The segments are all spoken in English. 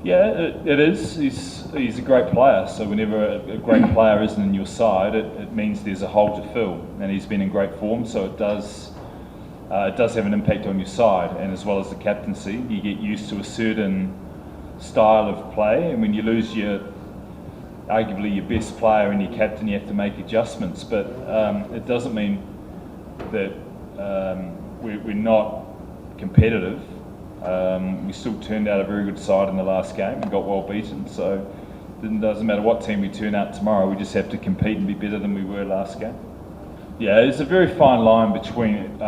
Yeah, it is. He's a great player. So whenever a great player isn't in your side, it means there's a hole to fill, and he's been in great form. So it does have an impact on your side, and as well as the captaincy, you get used to a certain style of play, and when you lose arguably your best player and your captain, you have to make adjustments. But it doesn't mean that we're not competitive. We still turned out a very good side in the last game and got well beaten. So it doesn't matter what team we turn out tomorrow, we just have to compete and be better than we were last game. Yeah, there's a very fine line between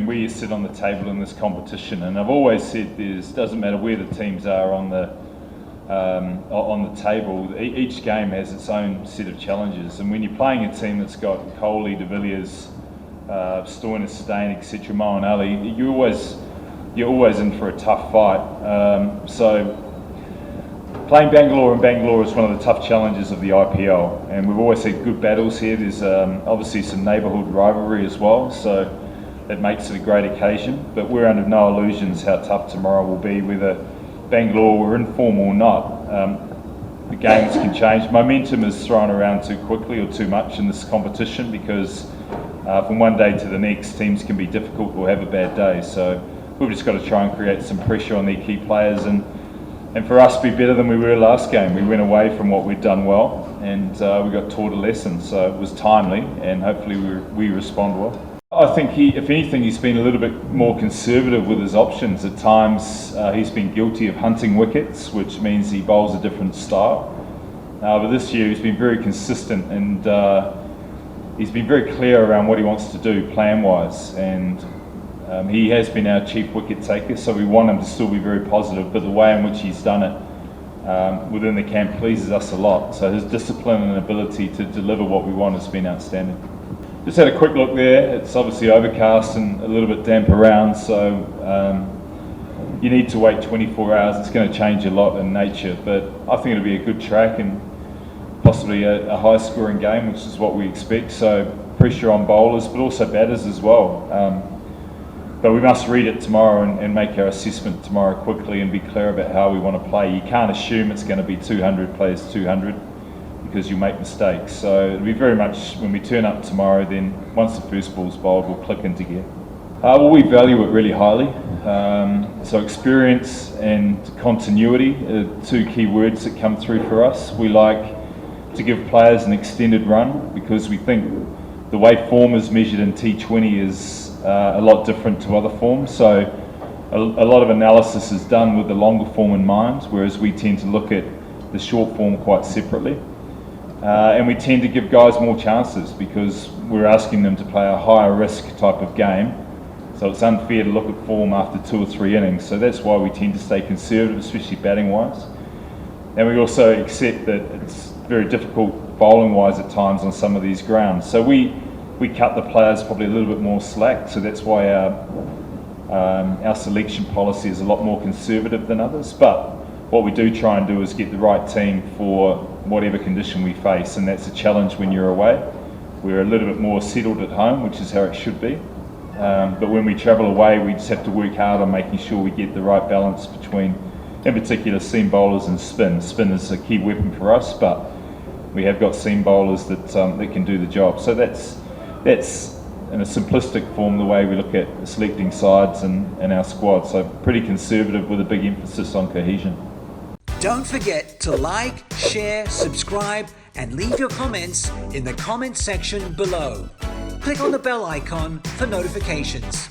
where you sit on the table in this competition, and I've always said doesn't matter where the teams are on the table. Each game has its own set of challenges, and when you're playing a team that's got Coley, De Villiers, Stoinis, Stain, etc., Mo and Ali, you're always in for a tough fight. So playing Bangalore is one of the tough challenges of the IPL, and we've always had good battles here. There's obviously some neighbourhood rivalry as well, so it makes it a great occasion. But we're under no illusions how tough tomorrow will be, whether Bangalore were in form or not. The games can change. Momentum is thrown around too quickly or too much in this competition, because from one day to the next, teams can be difficult or have a bad day. So we've just got to try and create some pressure on their key players, and for us be better than we were last game. We went away from what we'd done well, and we got taught a lesson, so it was timely, and hopefully we respond well. I think if anything, he's been a little bit more conservative with his options. At times he's been guilty of hunting wickets, which means he bowls a different style. But this year he's been very consistent, and he's been very clear around what he wants to do plan-wise, and he has been our chief wicket taker, so we want him to still be very positive, but the way in which he's done it within the camp pleases us a lot. So his discipline and ability to deliver what we want has been outstanding. Just had a quick look there. It's obviously overcast and a little bit damp around, so you need to wait 24 hours. It's going to change a lot in nature, but I think it'll be a good track and possibly a high-scoring game, which is what we expect. So pressure on bowlers, but also batters as well. But we must read it tomorrow and make our assessment tomorrow quickly and be clear about how we want to play. You can't assume it's going to be 200 plays 200, because you make mistakes. So it'll be very much, when we turn up tomorrow, then once the first ball's bowled, we'll click into gear. Well, we value it really highly. So experience and continuity are two key words that come through for us. We like to give players an extended run, because we think the way form is measured in T20 is a lot different to other forms. So a lot of analysis is done with the longer form in mind, whereas we tend to look at the short form quite separately. And we tend to give guys more chances, because we're asking them to play a higher risk type of game. So it's unfair to look at form after 2 or 3 innings. So that's why we tend to stay conservative, especially batting wise. And we also accept that it's very difficult bowling wise at times on some of these grounds. So we cut the players probably a little bit more slack. So that's why our selection policy is a lot more conservative than others. But what we do try and do is get the right team for whatever condition we face, and that's a challenge when you're away. We're a little bit more settled at home, which is how it should be. But when we travel away, we just have to work hard on making sure we get the right balance between, in particular, seam bowlers and spin. Spin is a key weapon for us, but we have got seam bowlers that can do the job. So that's in a simplistic form the way we look at selecting sides and our squad. So pretty conservative with a big emphasis on cohesion. Don't forget to like, share, subscribe, and leave your comments in the comment section below. Click on the bell icon for notifications.